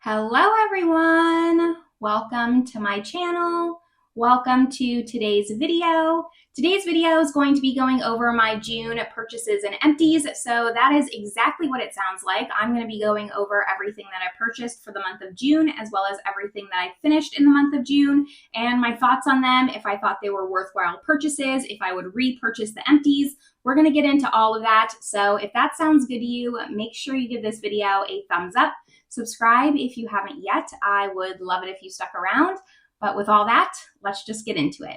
Hello everyone! Welcome to my channel. Welcome to today's video. Today's video is going to be going over my June purchases and empties. So that is exactly what it sounds like. I'm going to be going over everything that I purchased for the month of June, as well as everything that I finished in the month of June, and my thoughts on them, if I thought they were worthwhile purchases, if I would repurchase the empties. We're going to get into all of that. So if that sounds good to you, make sure you give this video a thumbs up. Subscribe if you haven't yet. I would love it if you stuck around. But with all that, let's just get into it.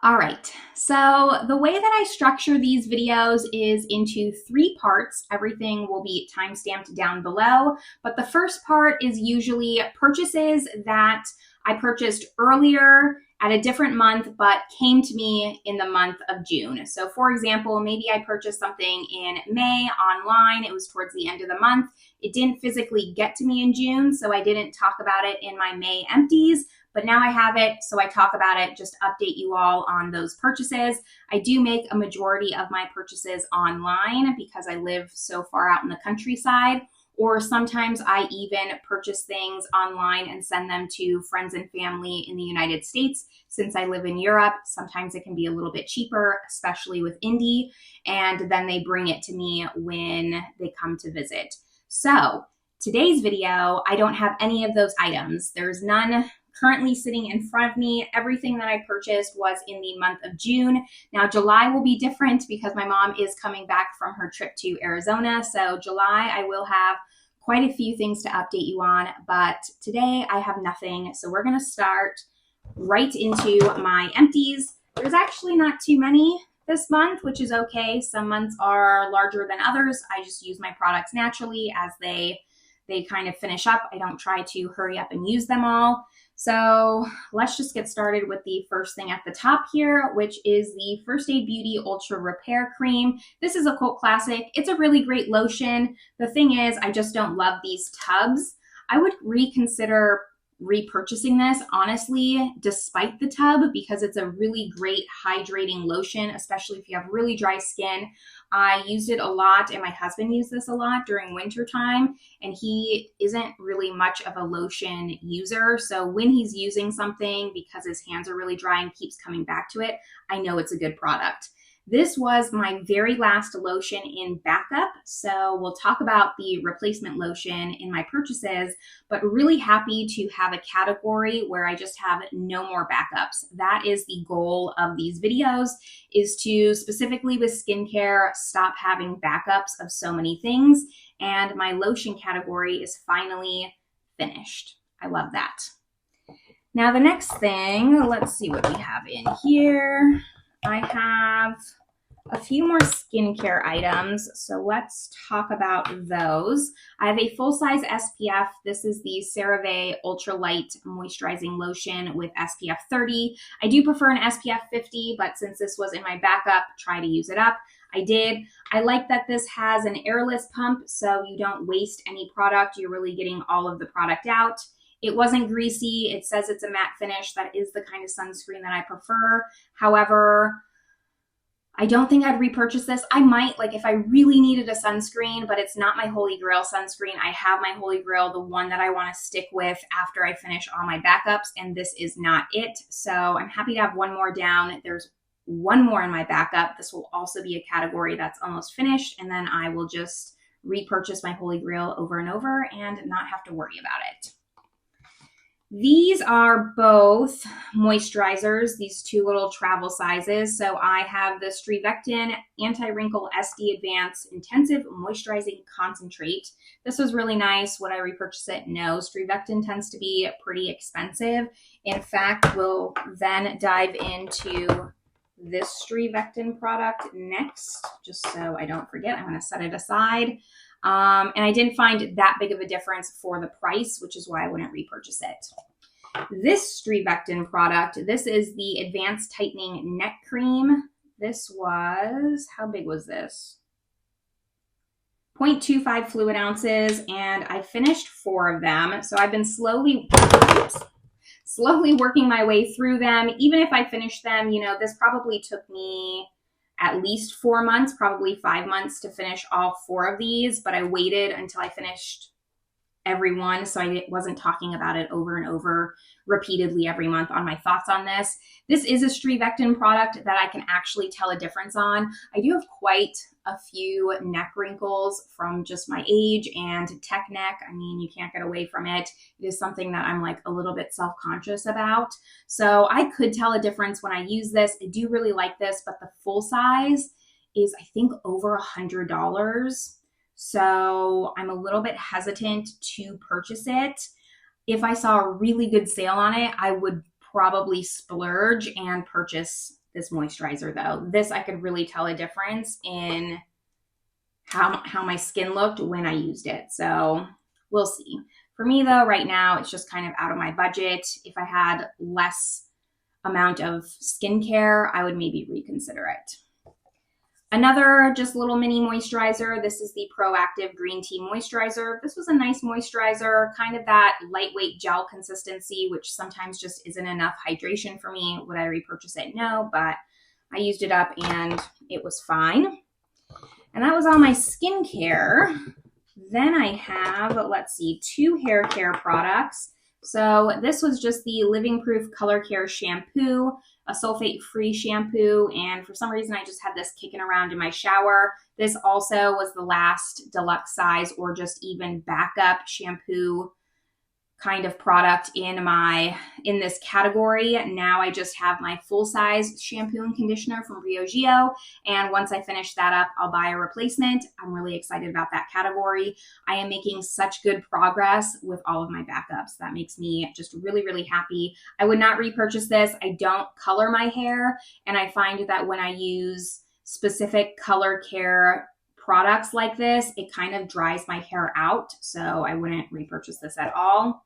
All right, so the way that I structure these videos is into 3 parts. Everything will be time-stamped down below, but the first part is usually purchases that I purchased earlier at a different month, but came to me in the month of June. So for example, maybe I purchased something in May online. It was towards the end of the month. It didn't physically get to me in June, so I didn't talk about it in my May empties, but now I have it, so I talk about it, just update you all on those purchases. I do make a majority of my purchases online because I live so far out in the countryside. Or sometimes I even purchase things online and send them to friends and family in the United States. Since I live in Europe, sometimes it can be a little bit cheaper, especially with Indie, and then they bring it to me when they come to visit. So today's video, I don't have any of those items. There's none currently sitting in front of me. Everything that I purchased was in the month of June. Now July will be different because my mom is coming back from her trip to Arizona. So July I will have quite a few things to update you on, but today I have nothing. So we're gonna start right into my empties. There's actually not too many this month, which is okay. Some months are larger than others. I just use my products naturally as they kind of finish up. I don't try to hurry up and use them all. So let's just get started with the first thing at the top here, which is the First Aid Beauty Ultra Repair Cream. This is a cult classic. It's a really great lotion. The thing is, I just don't love these tubs. I would reconsider repurchasing this, honestly, despite the tub, because it's a really great hydrating lotion, especially if you have really dry skin. I used it a lot, and my husband used this a lot during winter time, and he isn't really much of a lotion user. So when he's using something, because his hands are really dry and keeps coming back to it, I know it's a good product. This was my very last lotion in backup, so we'll talk about the replacement lotion in my purchases, but really happy to have a category where I just have no more backups. That is the goal of these videos, is to specifically with skincare, stop having backups of so many things, and my lotion category is finally finished. I love that. Now the next thing, let's see what we have in here. I have a few more skincare items, so let's talk about those. I have a full-size SPF. This is the CereVe Ultra Light Moisturizing Lotion with SPF 30. I do prefer an SPF 50, but since this was in my backup, try to use it up. I did. I like that this has an airless pump, so you don't waste any product. You're really getting all of the product out. It wasn't greasy. It says it's a matte finish. That is the kind of sunscreen that I prefer. However, I don't think I'd repurchase this. I might, like if I really needed a sunscreen, but it's not my holy grail sunscreen. I have my holy grail, the one that I want to stick with after I finish all my backups, and this is not it. So I'm happy to have one more down. There's one more in my backup. This will also be a category that's almost finished, and then I will just repurchase my holy grail over and over and not have to worry about it. These are both moisturizers, these 2 little travel sizes. So I have the StriVectin Anti-Wrinkle SD Advanced Intensive Moisturizing Concentrate. This was really nice. Would I repurchase it? No. StriVectin tends to be pretty expensive. In fact, we'll then dive into this StriVectin product next, just so I don't forget. I'm going to set it aside. And I didn't find that big of a difference for the price, which is why I wouldn't repurchase it. This StriVectin product, this is the Advanced Tightening Neck Cream. This was, how big was this? 0.25 fluid ounces, and I finished 4 of them. So I've been slowly working my way through them. Even if I finish them, you know, this probably took me at least 4 months, probably 5 months to finish all 4 of these, but I waited until I finished every one, so I wasn't talking about it over and over repeatedly every month on my thoughts on this. This is a StriVectin product that I can actually tell a difference on. I do have quite a few neck wrinkles from just my age and tech neck. I mean, you can't get away from it. It is something that I'm like a little bit self-conscious about. So I could tell a difference when I use this. I do really like this, but the full size is I think over $100. So I'm a little bit hesitant to purchase it. If I saw a really good sale on it, I would probably splurge and purchase this moisturizer though. This I could really tell a difference in how my skin looked when I used it. So we'll see. For me though, right now, it's just kind of out of my budget. If I had less amount of skincare, I would maybe reconsider it. Another just little mini moisturizer. This is the Proactiv Green Tea Moisturizer. This was a nice moisturizer, kind of that lightweight gel consistency, which sometimes just isn't enough hydration for me. Would I repurchase it? No, but I used it up and it was fine. And that was all my skincare. Then I have, let's see, 2 hair care products. So this was just the Living Proof Color Care Shampoo, a sulfate-free shampoo, and for some reason I just had this kicking around in my shower. This also was the last deluxe size or just even backup shampoo kind of product in this category. Now I just have my full-size shampoo and conditioner from Rehab, and once I finish that up, I'll buy a replacement. I'm really excited about that category. I am making such good progress with all of my backups. That makes me just really, really happy. I would not repurchase this. I don't color my hair, and I find that when I use specific color care products like this, it kind of dries my hair out, so I wouldn't repurchase this at all.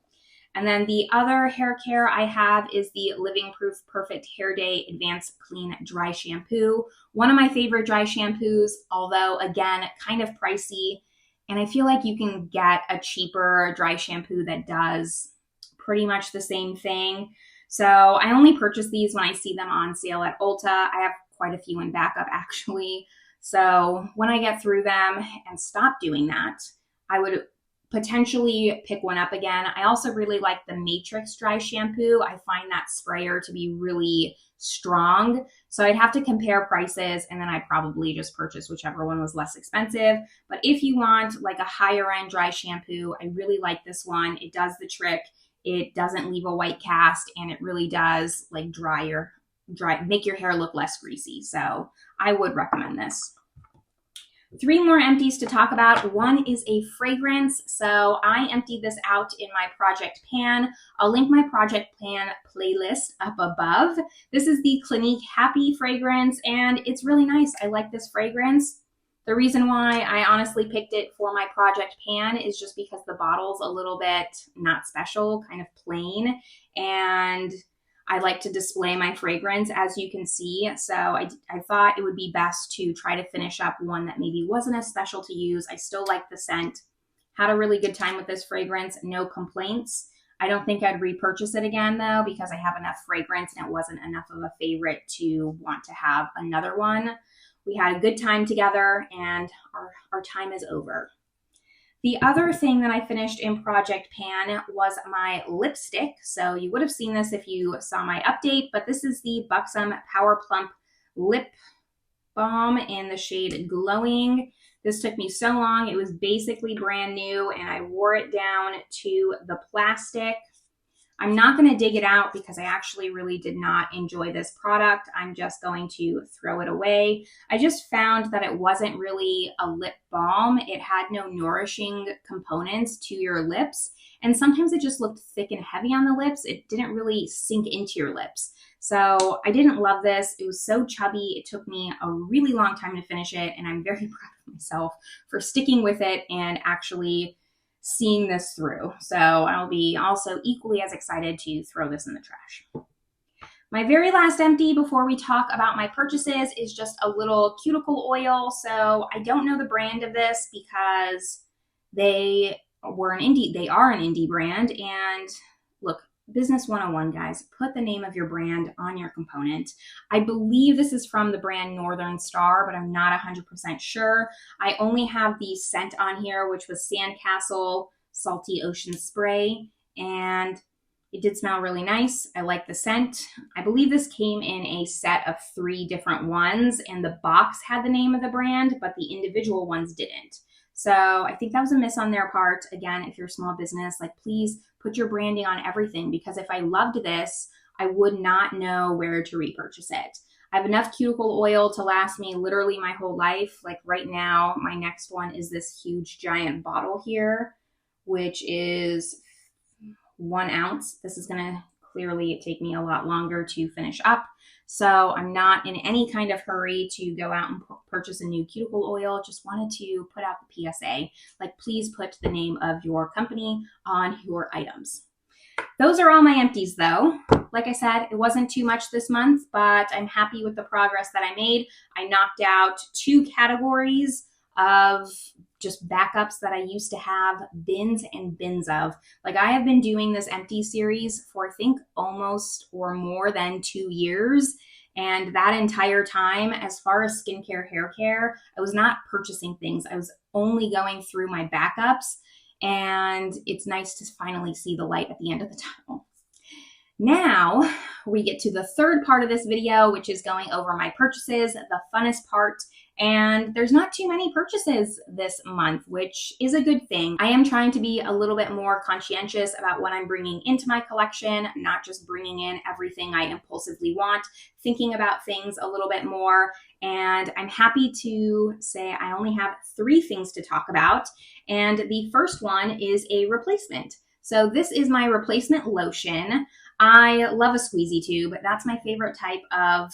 And then the other hair care I have is the Living Proof Perfect Hair Day Advanced Clean Dry Shampoo. One of my favorite dry shampoos, although again, kind of pricey. And I feel like you can get a cheaper dry shampoo that does pretty much the same thing. So I only purchase these when I see them on sale at Ulta. I have quite a few in backup actually. So when I get through them and stop doing that, I would potentially pick one up again. I also really like the Matrix dry shampoo. I find that sprayer to be really strong. So I'd have to compare prices and then I'd probably just purchase whichever one was less expensive. But if you want like a higher end dry shampoo, I really like this one. It does the trick. It doesn't leave a white cast and it really does like make your hair look less greasy. So I would recommend this. 3 more empties to talk about. One is a fragrance. So I emptied this out in my project pan. I'll link my project pan playlist up above. This is the Clinique Happy fragrance and it's really nice. I like this fragrance. The reason why I honestly picked it for my project pan is just because the bottle's a little bit not special, kind of plain, and I like to display my fragrance, as you can see. So I thought it would be best to try to finish up one that maybe wasn't as special to use. I still like the scent. Had a really good time with this fragrance, no complaints. I don't think I'd repurchase it again though, because I have enough fragrance and it wasn't enough of a favorite to want to have another one. We had a good time together and our time is over. The other thing that I finished in Project Pan was my lipstick. So you would have seen this if you saw my update, but this is the Buxom Powerplump Lip Balm in the shade Glowing. This took me so long. It was basically brand new and I wore it down to the plastic. I'm not going to dig it out because I actually really did not enjoy this product. I'm just going to throw it away. I just found that it wasn't really a lip balm. It had no nourishing components to your lips. And sometimes it just looked thick and heavy on the lips. It didn't really sink into your lips. So I didn't love this. It was so chubby. It took me a really long time to finish it. And I'm very proud of myself for sticking with it and actually seeing this through. So I'll be also equally as excited to throw this in the trash. My very last empty before we talk about my purchases is just a little cuticle oil. So I don't know the brand of this because they are an indie brand. And look, Business 101, guys. Put the name of your brand on your component. I believe this is from the brand Northern Star, but I'm not 100% sure. I only have the scent on here, which was Sandcastle Salty Ocean Spray, and it did smell really nice. I like the scent. I believe this came in a set of 3 different ones, and the box had the name of the brand, but the individual ones didn't. So I think that was a miss on their part. Again, if you're a small business, like, please put your branding on everything, because if I loved this, I would not know where to repurchase it. I have enough cuticle oil to last me literally my whole life. Like right now, my next one is this huge giant bottle here, which is 1 ounce. This is gonna clearly take me a lot longer to finish up. So I'm not in any kind of hurry to go out and purchase a new cuticle oil. Just wanted to put out the PSA, like, please put the name of your company on your items. Those are all my empties though. Like I said, it wasn't too much this month, but I'm happy with the progress that I made. I knocked out 2 categories of just backups that I used to have bins and bins of. Like, I have been doing this empty series for I think almost or more than 2 years. And that entire time, as far as skincare, hair care, I was not purchasing things. I was only going through my backups. And it's nice to finally see the light at the end of the tunnel. Now we get to the third part of this video, which is going over my purchases, the funnest part. And there's not too many purchases this month, which is a good thing. I am trying to be a little bit more conscientious about what I'm bringing into my collection, not just bringing in everything I impulsively want, thinking about things a little bit more. And I'm happy to say I only have 3 things to talk about. And the first one is a replacement. So this is my replacement lotion. I love a squeezy tube. That's my favorite type of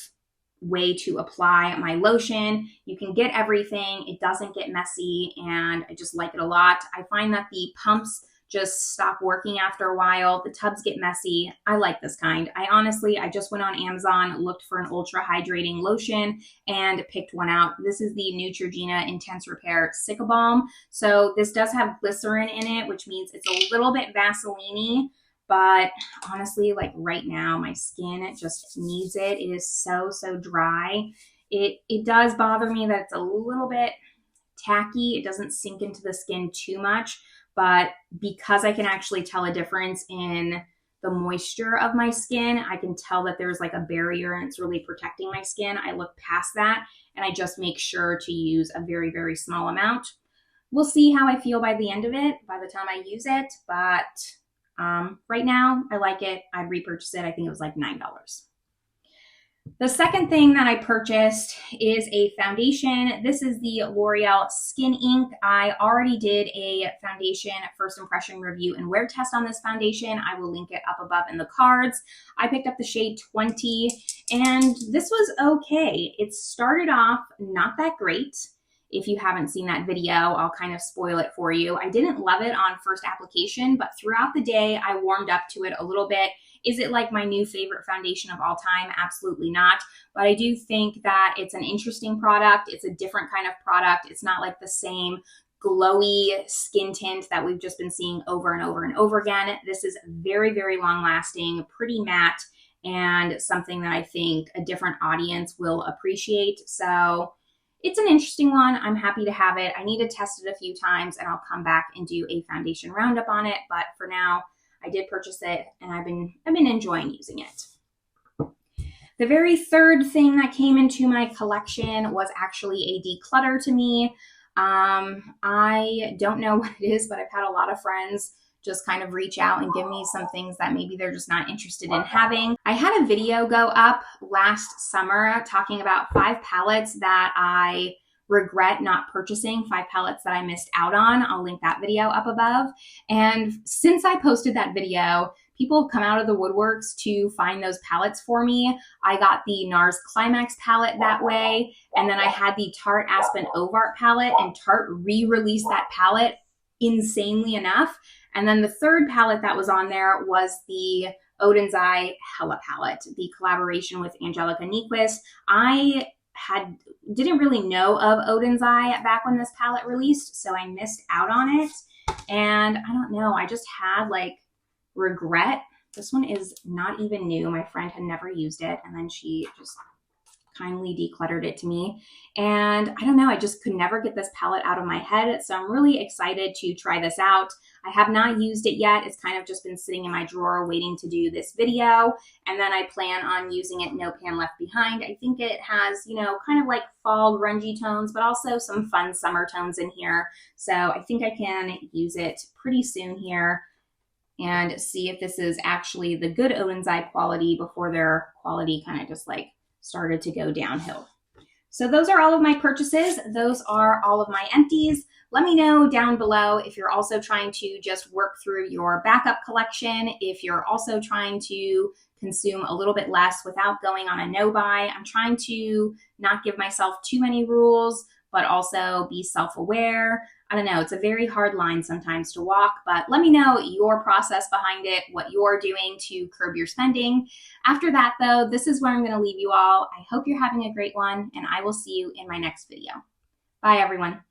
way to apply my lotion. You can get everything. It doesn't get messy, and I just like it a lot. I find that the pumps just stop working after a while. The tubs get messy. I like this kind. I just went on Amazon, looked for an ultra hydrating lotion, and picked one out. This is the Neutrogena Intense Repair Cica Balm. So this does have glycerin in it, which means it's a little bit Vaseline-y. But honestly, like right now, my skin just needs it. It is so, so dry. It does bother me that it's a little bit tacky. It doesn't sink into the skin too much. But because I can actually tell a difference in the moisture of my skin, I can tell that there's like a barrier and it's really protecting my skin. I look past that and I just make sure to use a very, very small amount. We'll see how I feel by the end of it, by the time I use it. But right now, I like it. I'd repurchase it. I think it was like $9. The second thing that I purchased is a foundation. This is the L'Oreal Skin Ink. I already did a foundation first impression review and wear test on this foundation. I will link it up above in the cards. I picked up the shade 20, and this was okay. It started off not that great. If you haven't seen that video, I'll kind of spoil it for you. I didn't love it on first application, but throughout the day, I warmed up to it a little bit. Is it like my new favorite foundation of all time? Absolutely not. But I do think that it's an interesting product. It's a different kind of product. It's not like the same glowy skin tint that we've just been seeing over and over and over again. This is very, very long lasting, pretty matte, and something that I think a different audience will appreciate. So it's an interesting one. I'm happy to have it. I need to test it a few times and I'll come back and do a foundation roundup on it. But for now, I did purchase it and I've been enjoying using it. The very third thing that came into my collection was actually a declutter to me. I don't know what it is, but I've had a lot of friends just kind of reach out and give me some things that maybe they're just not interested in having. I had a video go up last summer talking about 5 palettes that I regret not purchasing, 5 palettes that I missed out on. I'll link that video up above. And since I posted that video, people have come out of the woodworks to find those palettes for me. I got the NARS Climax palette that way. And then I had the Tarte Aspen Ovart palette, and Tarte re-released that palette insanely enough. And then the third palette that was on there was the Odens Hela palette, the collaboration with Angelica Nyquist. I didn't really know of Odens back when this palette released, so I missed out on it. And I don't know, I just had like regret This one is not even new. My friend had never used it, and then she just kindly decluttered it to me. And I don't know, I just could never get this palette out of my head. So I'm really excited to try this out. I have not used it yet. It's kind of just been sitting in my drawer waiting to do this video. And then I plan on using it No Pan Left Behind. I think it has, you know, kind of like fall grungy tones, but also some fun summer tones in here. So I think I can use it pretty soon here and see if this is actually the good Odens eye quality before their quality kind of just like started to go downhill. So those are all of my purchases. Those are all of my empties. Let me know down below if you're also trying to just work through your backup collection, if you're also trying to consume a little bit less without going on a no buy. I'm trying to not give myself too many rules, but also be self-aware. I don't know, it's a very hard line sometimes to walk, but let me know your process behind it, what you're doing to curb your spending. After that though, this is where I'm gonna leave you all. I hope you're having a great one, and I will see you in my next video. Bye everyone.